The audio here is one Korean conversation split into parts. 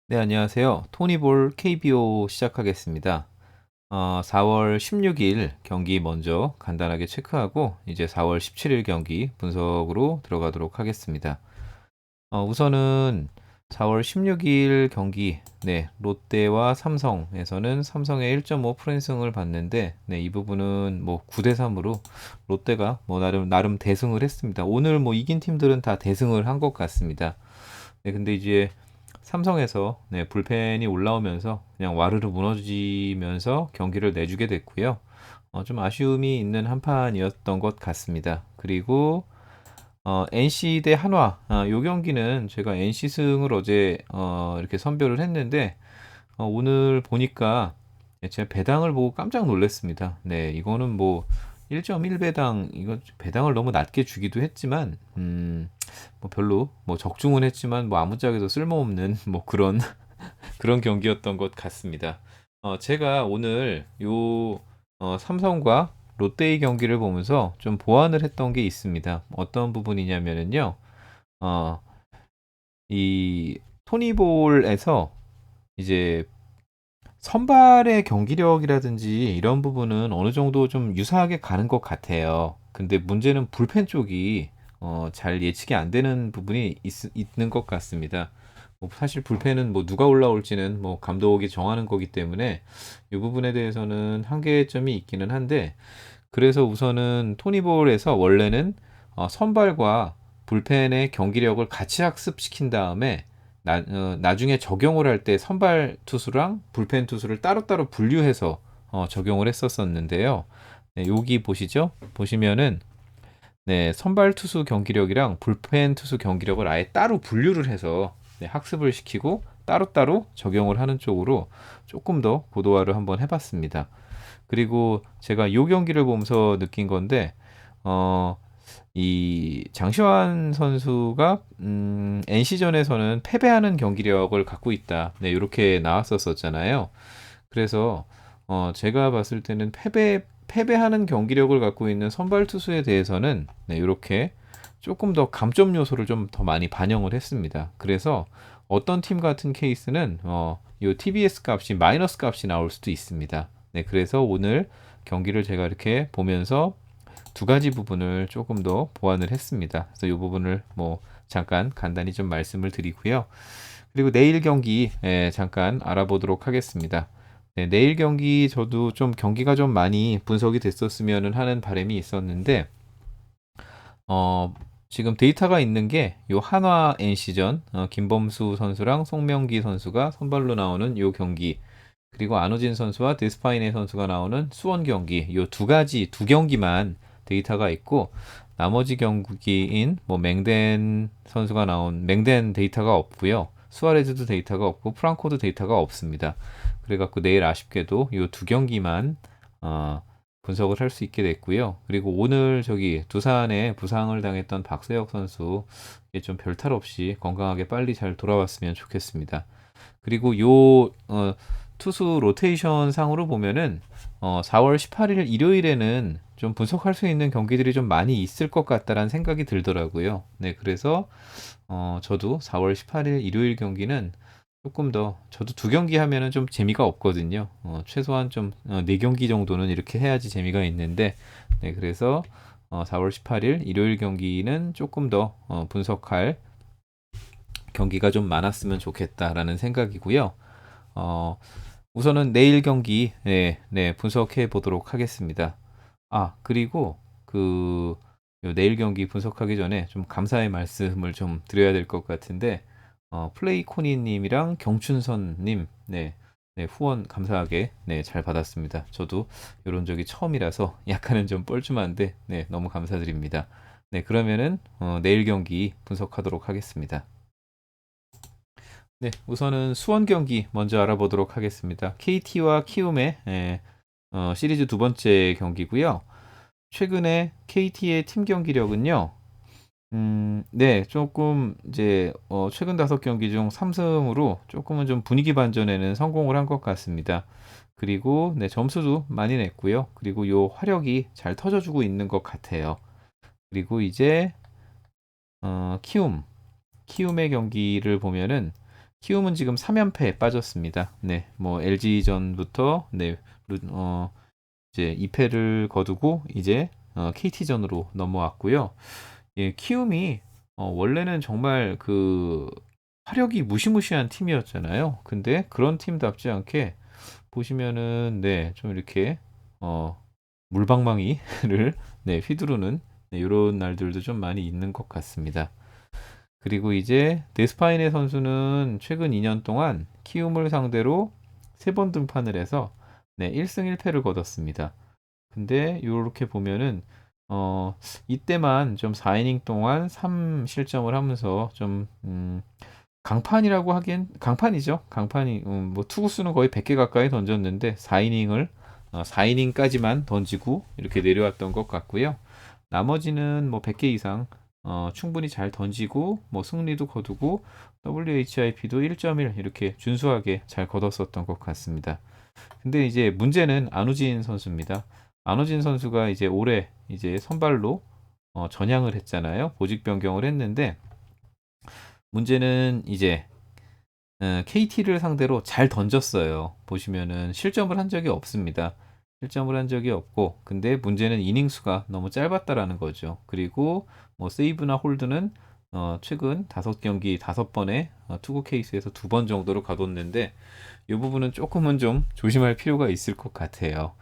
네, 안녕하세요. 토니볼 KBO 시작하겠습니다. 4월 16일 경기 먼저 간단하게 체크하고 이제 4월 17일 경기 분석으로 들어가도록 하겠습니다. 우선은 4월 16일 경기, 네, 롯데와 삼성에서는 삼성의 1.5 프랜승을 봤는데, 네, 이 부분은 뭐 9대 3으로 롯데가 뭐 나름 대승을 했습니다. 오늘 뭐 이긴 팀들은 다 대승을 한 것 같습니다. 네, 근데 이제 삼성에서 네, 불펜이 올라오면서 그냥 와르르 무너지면서 경기를 내주게 됐고요. 좀 아쉬움이 있는 한 판이었던 것 같습니다. 그리고 NC 대 한화, 요 경기는 제가 NC 승을 어제 이렇게 선별을 했는데 오늘 보니까 제가 배당을 보고 깜짝 놀랐습니다. 네, 이거는 뭐 1.1배당, 이거 배당을 너무 낮게 주기도 했지만 뭐 별로 뭐 적중은 했지만 뭐 아무짝에도 쓸모없는 뭐 그런 그런 경기였던 것 같습니다. 제가 오늘 요 삼성과 롯데의 경기를 보면서 좀 보완을 했던 게 있습니다. 어떤 부분이냐면은요. 어, 이 토니볼에서 이제 선발의 경기력이라든지 이런 부분은 어느 정도 좀 유사하게 가는 것 같아요. 근데 문제는 불펜 쪽이 잘 예측이 안 되는 부분이 있는 것 같습니다. 뭐 사실 불펜은 뭐 누가 올라올지는 뭐 감독이 정하는 거기 때문에 이 부분에 대해서는 한계점이 있기는 한데, 그래서 우선은 토니볼에서 원래는 선발과 불펜의 경기력을 같이 학습시킨 다음에 나중에 적용을 할 때 선발 투수랑 불펜 투수를 따로따로 분류해서 적용을 했었었는데요. 네, 여기 보시죠. 보시면은 네, 선발 투수 경기력이랑 불펜 투수 경기력을 아예 따로 분류를 해서 네, 학습을 시키고 따로따로 적용을 하는 쪽으로 조금 더 고도화를 한번 해봤습니다. 그리고 제가 요 경기를 보면서 느낀 건데, 어, 이 장시환 선수가 NC전에서는 패배하는 경기력을 갖고 있다. 네, 이렇게 나왔었잖아요. 그래서 제가 봤을 때는 패배하는 경기력을 갖고 있는 선발 투수에 대해서는 네, 이렇게 조금 더 감점 요소를 좀 더 많이 반영을 했습니다. 그래서 어떤 팀 같은 케이스는 이 TBS 값이 마이너스 값이 나올 수도 있습니다. 네, 그래서 오늘 경기를 제가 이렇게 보면서 두 가지 부분을 조금 더 보완을 했습니다. 그래서 이 부분을 뭐 잠깐 간단히 좀 말씀을 드리고요. 그리고 내일 경기 잠깐 알아보도록 하겠습니다. 네, 내일 경기 저도 좀 경기가 좀 많이 분석이 됐었으면 하는 바람이 있었는데 어, 지금 데이터가 있는 게 요 한화 NC전 김범수 선수랑 송명기 선수가 선발로 나오는 요 경기, 그리고 안호진 선수와 데스파이네 선수가 나오는 수원 경기, 요 두 경기만 데이터가 있고 나머지 경기인 뭐 맹덴 선수가 나온 맹덴 데이터가 없고요. 수아레즈도 데이터가 없고 프랑코도 데이터가 없습니다. 그래갖고 내일 아쉽게도 요 두 경기만 어, 분석을 할 수 있게 됐고요. 그리고 오늘 저기 두산에 부상을 당했던 박세혁 선수 좀 별탈 없이 건강하게 빨리 잘 돌아왔으면 좋겠습니다. 그리고 투수 로테이션 상으로 보면은 4월 18일 일요일에는 좀 분석할 수 있는 경기들이 좀 많이 있을 것 같다라는 생각이 들더라고요. 네, 그래서 저도 4월 18일 일요일 경기는 조금 더 저도 두 경기 하면은 좀 재미가 없거든요. 최소한 좀 네 경기 정도는 이렇게 해야지 재미가 있는데, 네, 그래서 4월 18일 일요일 경기는 조금 더 분석할 경기가 좀 많았으면 좋겠다라는 생각이고요. 어, 우선은 내일 경기 네, 분석해 보도록 하겠습니다. 그리고 요 내일 경기 분석하기 전에 좀 감사의 말씀을 좀 드려야 될 것 같은데 플레이코니 님이랑 경춘선 님, 네, 후원 감사하게 네, 잘 받았습니다. 저도 이런 적이 처음이라서 약간은 좀 뻘쭘한데 네, 너무 감사드립니다. 네, 그러면은 내일 경기 분석하도록 하겠습니다. 네, 우선은 수원 경기 먼저 알아보도록 하겠습니다. KT와 키움의 시리즈 두 번째 경기고요. 최근에 KT의 팀 경기력은요. 네, 조금 이제 최근 5경기 중 3승으로 조금은 좀 분위기 반전에는 성공을 한 것 같습니다. 그리고 네, 점수도 많이 냈고요. 그리고 요 화력이 잘 터져주고 있는 것 같아요. 그리고 이제 키움의 경기를 보면은 키움은 지금 3연패에 빠졌습니다. 네, 뭐 LG전부터 네, 이제 2패를 거두고 이제 KT전으로 넘어왔고요. 예, 키움이 원래는 정말 그 화력이 무시무시한 팀이었잖아요. 근데 그런 팀답지 않게 보시면은 네, 좀 이렇게 물방망이를 네, 휘두르는 네, 이런 날들도 좀 많이 있는 것 같습니다. 그리고 이제 데스파이네 선수는 최근 2년 동안 키움을 상대로 3번 등판을 해서 네, 1승 1패를 거뒀습니다. 근데 이렇게 보면은 이때만 좀 4이닝 동안 3실점을 하면서 좀 강판이라고 하기엔 강판이죠. 강판이 뭐 투구수는 거의 100개 가까이 던졌는데 4이닝까지만 던지고 이렇게 내려왔던 것 같고요. 나머지는 뭐 100개 이상 충분히 잘 던지고 뭐 승리도 거두고 WHIP도 1.1 이렇게 준수하게 잘 거뒀었던 것 같습니다. 근데 이제 문제는 안우진 선수입니다. 안우진 선수가 이제 올해 이제 선발로 전향을 했잖아요. 보직 변경을 했는데 문제는 이제 KT를 상대로 잘 던졌어요. 보시면은 실점을 한 적이 없습니다. 실점을 한 적이 없고, 근데 문제는 이닝 수가 너무 짧았다라는 거죠. 그리고 뭐 세이브나 홀드는 최근 5경기 5번의 투구 케이스에서 2번 정도로 가뒀는데 이 부분은 조금은 좀 조심할 필요가 있을 것 같아요.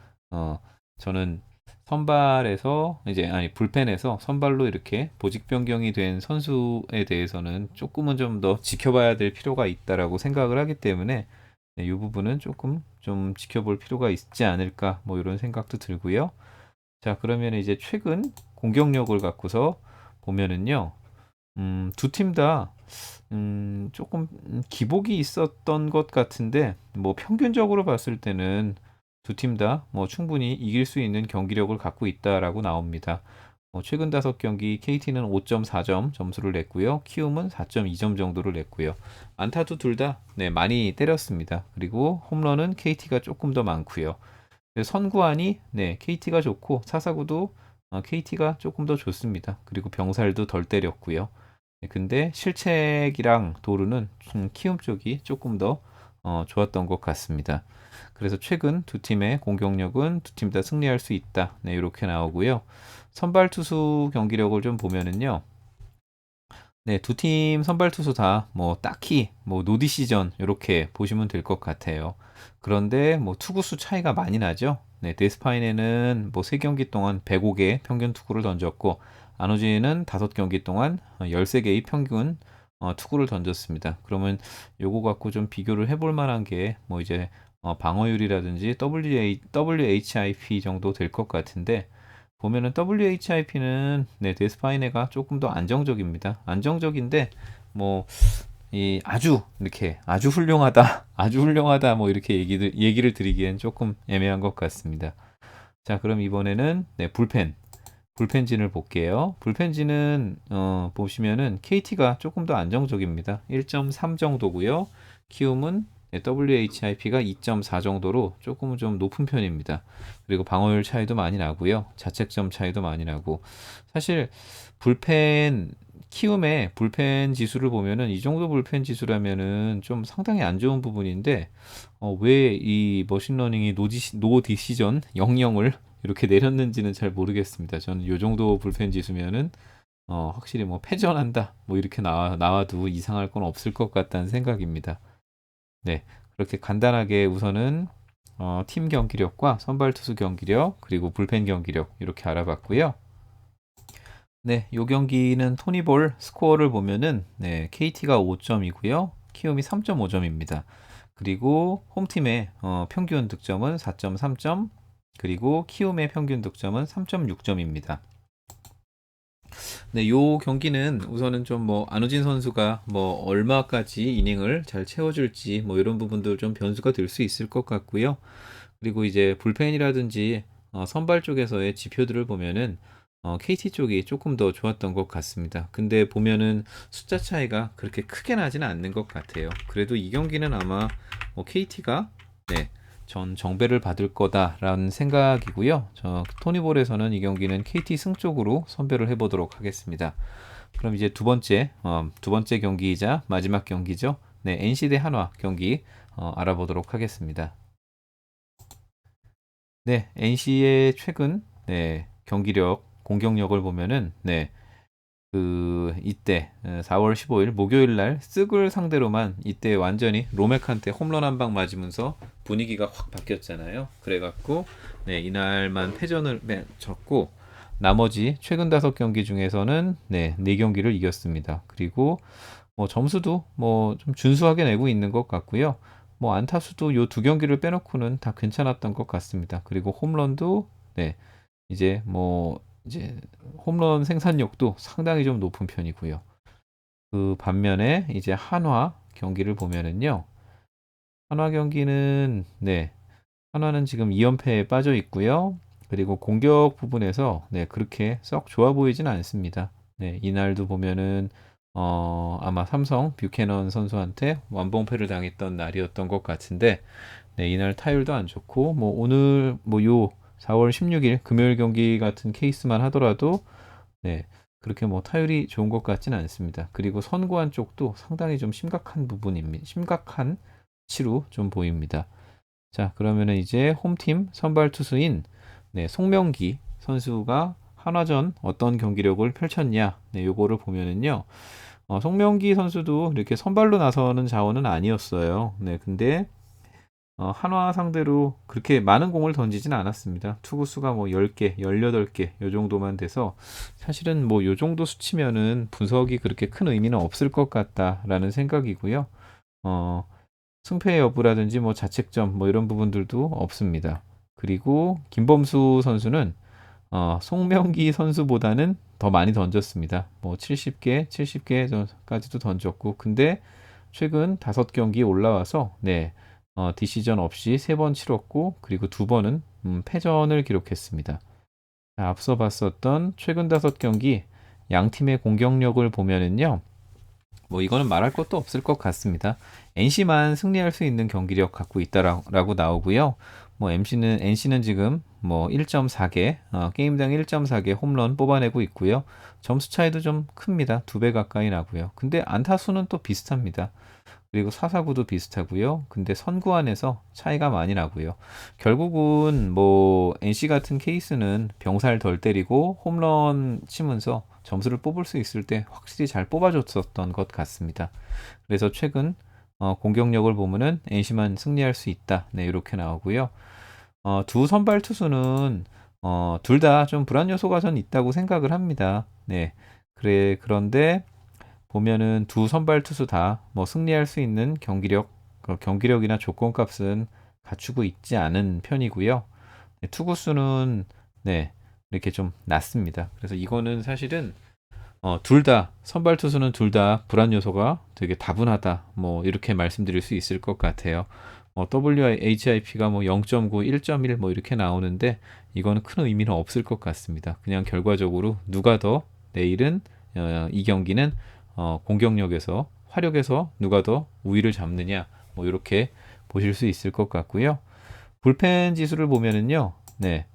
저는 선발에서 이제 아니 불펜에서 선발로 이렇게 보직 변경이 된 선수에 대해서는 조금은 좀 더 지켜봐야 될 필요가 있다라고 생각을 하기 때문에 네, 이 부분은 조금 좀 지켜볼 필요가 있지 않을까 뭐 이런 생각도 들고요. 자, 그러면 이제 최근 공격력을 갖고서 보면은요. 두 팀 다 조금 기복이 있었던 것 같은데 뭐 평균적으로 봤을 때는 두 팀 다 뭐 충분히 이길 수 있는 경기력을 갖고 있다라고 나옵니다. 최근 5경기 KT는 5.4점 점수를 냈고요. 키움은 4.2점 정도를 냈고요. 안타도 둘 다 네, 많이 때렸습니다. 그리고 홈런은 KT가 조금 더 많고요. 선구안이 네, KT가 좋고 사사구도 KT가 조금 더 좋습니다. 그리고 병살도 덜 때렸고요. 네, 근데 실책이랑 도루는 키움 쪽이 조금 더 좋았던 것 같습니다. 그래서 최근 두 팀의 공격력은 두 팀 다 승리할 수 있다. 네, 이렇게 나오고요. 선발 투수 경기력을 좀 보면은요. 네, 두 팀 선발 투수 다 뭐 딱히 뭐 노디시전 이렇게 보시면 될 것 같아요. 그런데 뭐 투구수 차이가 많이 나죠. 네, 데스파이네는 뭐 3경기 동안 105개 평균 투구를 던졌고 안우진은 5경기 동안 13개의 평균 투구를 던졌습니다. 그러면 요거 갖고 좀 비교를 해볼 만한 게 뭐 이제 방어율이라든지 WHIP 정도 될 것 같은데 보면은 WHIP는 네, 데스파이네가 조금 더 안정적입니다. 안정적인데 뭐 이 아주 이렇게 아주 훌륭하다, 아주 훌륭하다 뭐 이렇게 얘기를 드리기엔 조금 애매한 것 같습니다. 자, 그럼 이번에는 네, 불펜진을 볼게요. 불펜진은 보시면은 KT가 조금 더 안정적입니다. 1.3 정도고요. 키움은 WHIP가 2.4 정도로 조금 좀 높은 편입니다. 그리고 방어율 차이도 많이 나고요. 자책점 차이도 많이 나고 사실 불펜 키움의 불펜 지수를 보면은 이 정도 불펜 지수라면은 좀 상당히 안 좋은 부분인데 왜 이 머신러닝이 노 디시전 00을 이렇게 내렸는지는 잘 모르겠습니다. 저는 이 정도 불펜 지수면은 확실히 뭐 패전한다 뭐 이렇게 나와도 이상할 건 없을 것 같다는 생각입니다. 네, 그렇게 간단하게 우선은 팀 경기력과 선발 투수 경기력 그리고 불펜 경기력 이렇게 알아봤고요. 네, 요 경기는 토니볼 스코어를 보면은 네, KT가 5점이고요. 키움이 3.5점입니다. 그리고 홈팀의 평균 득점은 4.3점, 그리고 키움의 평균 득점은 3.6점입니다. 네, 요 경기는 우선은 좀 뭐 안우진 선수가 뭐 얼마까지 이닝을 잘 채워줄지 뭐 이런 부분도 좀 변수가 될 수 있을 것 같고요. 그리고 이제 불펜이라든지 선발 쪽에서의 지표들을 보면은 KT 쪽이 조금 더 좋았던 것 같습니다. 근데 보면은 숫자 차이가 그렇게 크게 나지는 않는 것 같아요. 그래도 이 경기는 아마 KT가 네, 전 정배를 받을 거다라는 생각이고요. 저 토니볼에서는 이 경기는 KT 승 쪽으로 선별을 해보도록 하겠습니다. 그럼 이제 두 번째 경기이자 마지막 경기죠. 네, NC 대 한화 경기 알아보도록 하겠습니다. 네, NC의 최근 네, 경기력, 공격력을 보면은 네, 이때 4월 15일 목요일 날 쓱을 상대로만 이때 완전히 로맥한테 홈런 한 방 맞으면서 분위기가 확 바뀌었잖아요. 그래갖고 네, 이날만 패전을 졌고 나머지 최근 5경기 중에서는 네, 4경기를 이겼습니다. 그리고 뭐 점수도 뭐 좀 준수하게 내고 있는 것 같고요. 뭐 안타수도 요 2경기를 빼놓고는 다 괜찮았던 것 같습니다. 그리고 홈런도 네, 이제 홈런 생산력도 상당히 좀 높은 편이고요. 그 반면에 이제 한화 경기를 보면은요. 한화 경기는 네. 한화는 지금 2연패에 빠져 있고요. 그리고 공격 부분에서 네, 그렇게 썩 좋아 보이진 않습니다. 네, 이날도 보면은 아마 삼성 뷰캐넌 선수한테 완봉패를 당했던 날이었던 것 같은데 네, 이날 타율도 안 좋고 뭐 오늘 뭐 요 4월 16일 금요일 경기 같은 케이스만 하더라도 네, 그렇게 뭐 타율이 좋은 것 같지는 않습니다. 그리고 선구안 쪽도 상당히 좀 심각한 부분입니다. 심각한 치로 좀 보입니다. 자, 그러면은 이제 홈팀 선발 투수인 네, 송명기 선수가 한화전 어떤 경기력을 펼쳤냐, 네, 요거를 보면은요, 송명기 선수도 이렇게 선발로 나서는 자원은 아니었어요. 네, 근데 한화 상대로 그렇게 많은 공을 던지진 않았습니다. 투구수가 뭐 10개, 18개 요 정도만 돼서 사실은 뭐 요 정도 수치면은 분석이 그렇게 큰 의미는 없을 것 같다라는 생각이고요. 어, 승패 여부라든지 뭐 자책점 뭐 이런 부분들도 없습니다. 그리고 김범수 선수는 송명기 선수보다는 더 많이 던졌습니다. 뭐 70개까지도 던졌고 근데 최근 5경기 올라와서 네, 디시전 없이 3번 치렀고 그리고 2번은 패전을 기록했습니다. 자, 앞서 봤었던 최근 5경기 양 팀의 공격력을 보면은요. 뭐 이거는 말할 것도 없을 것 같습니다. NC만 승리할 수 있는 경기력 갖고 있다라고 나오고요. 뭐 NC는 지금 뭐 1.4개 게임당 1.4개 홈런 뽑아내고 있고요. 점수 차이도 좀 큽니다. 2배 가까이 나고요. 근데 안타수는 또 비슷합니다. 그리고 사사구도 비슷하고요. 근데 선구안에서 차이가 많이 나고요. 결국은 뭐 NC 같은 케이스는 병살 덜 때리고 홈런 치면서 점수를 뽑을 수 있을 때 확실히 잘 뽑아줬었던 것 같습니다. 그래서 최근 공격력을 보면은 NC만 승리할 수 있다. 네, 이렇게 나오고요. 두 선발 투수는 둘 다 좀 불안 요소가 전 있다고 생각을 합니다. 네. 그런데 보면은 두 선발 투수 다 뭐 승리할 수 있는 경기력이나 조건값은 갖추고 있지 않은 편이고요. 네, 투구수는 네, 이렇게 좀 낮습니다. 그래서 이거는 사실은 둘 다 선발 투수는 둘 다 불안 요소가 되게 다분하다. 뭐 이렇게 말씀드릴 수 있을 것 같아요. WHIP가 뭐 0.9, 1.1 뭐 이렇게 나오는데 이거는 큰 의미는 없을 것 같습니다. 그냥 결과적으로 누가 더 내일은 이 경기는 공격력에서 화력에서 누가 더 우위를 잡느냐 뭐 이렇게 보실 수 있을 것 같고요. 불펜 지수를 보면은요. 네.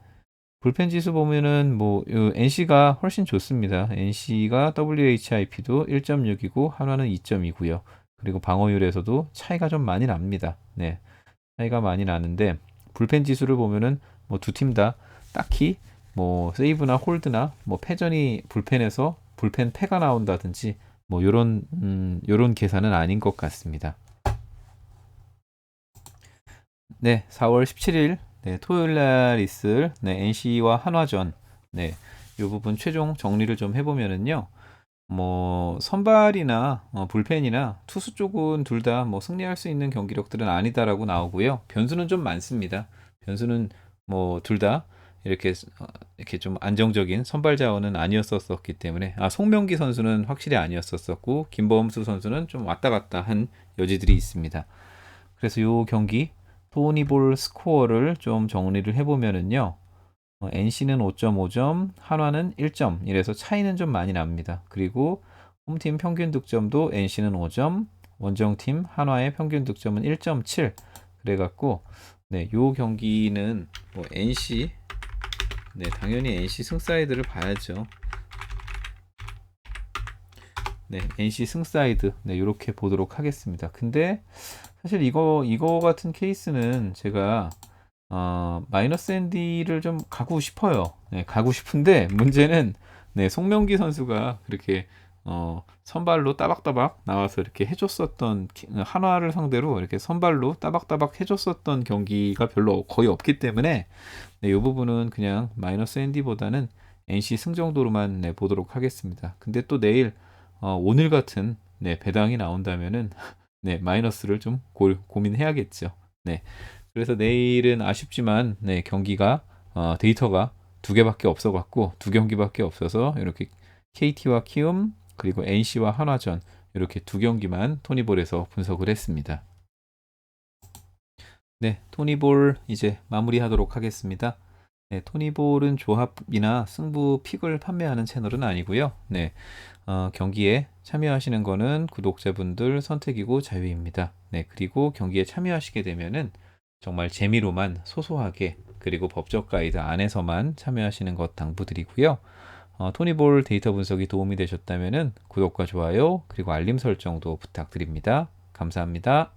불펜 지수 보면은 뭐 NC가 훨씬 좋습니다. NC가 WHIP도 1.6이고 한화는 2.2고요. 그리고 방어율에서도 차이가 좀 많이 납니다. 네. 차이가 많이 나는데 불펜 지수를 보면은 뭐 두 팀 다 딱히 뭐 세이브나 홀드나 뭐 패전이 불펜에서 불펜 패가 나온다든지 뭐 요런 계산은 아닌 것 같습니다. 네, 4월 17일 네, 토요일 날 있을 네, NC와 한화전 네, 요 부분 최종 정리를 좀 해보면은요. 뭐 선발이나 불펜이나 투수 쪽은 둘 다 뭐 승리할 수 있는 경기력들은 아니다라고 나오고요. 변수는 좀 많습니다. 변수는 뭐 둘 다 이렇게 좀 안정적인 선발 자원은 아니었었기 때문에 송명기 선수는 확실히 아니었었고 김범수 선수는 좀 왔다 갔다 한 여지들이 있습니다. 그래서 요 경기 토니볼 스코어를 좀 정리를 해보면은요. NC는 5.5점, 한화는 1점. 이래서 차이는 좀 많이 납니다. 그리고 홈팀 평균 득점도 NC는 5점, 원정팀 한화의 평균 득점은 1.7. 그래갖고 네, 요 경기는 뭐 NC 네, 당연히 NC 승사이드를 봐야죠. 네, NC 승사이드 네, 이렇게 보도록 하겠습니다. 근데 사실 이거 같은 케이스는 제가 마이너스 앤디를 좀 가고 싶어요. 네, 가고 싶은데 문제는 네, 송명기 선수가 그렇게 선발로 따박따박 나와서 이렇게 해줬었던 한화를 상대로 이렇게 선발로 따박따박 해줬었던 경기가 별로 거의 없기 때문에 네, 이 부분은 그냥 마이너스 앤디보다는 NC 승 정도로만 네, 보도록 하겠습니다. 근데 또 내일 오늘 같은 네, 배당이 나온다면은 네, 마이너스를 좀 고민해야겠죠. 네. 그래서 내일은 아쉽지만 네, 경기가 데이터가 두 개밖에 없어 갖고 두 경기밖에 없어서 이렇게 KT와 키움 그리고 NC와 한화전 이렇게 두 경기만 토니볼에서 분석을 했습니다. 네, 토니볼 이제 마무리하도록 하겠습니다. 네, 토니볼은 조합이나 승부 픽을 판매하는 채널은 아니고요. 네, 경기에 참여하시는 거는 구독자분들 선택이고 자유입니다. 네, 그리고 경기에 참여하시게 되면은 정말 재미로만 소소하게 그리고 법적 가이드 안에서만 참여하시는 것 당부드리고요. 토니볼 데이터 분석이 도움이 되셨다면은 구독과 좋아요 그리고 알림 설정도 부탁드립니다. 감사합니다.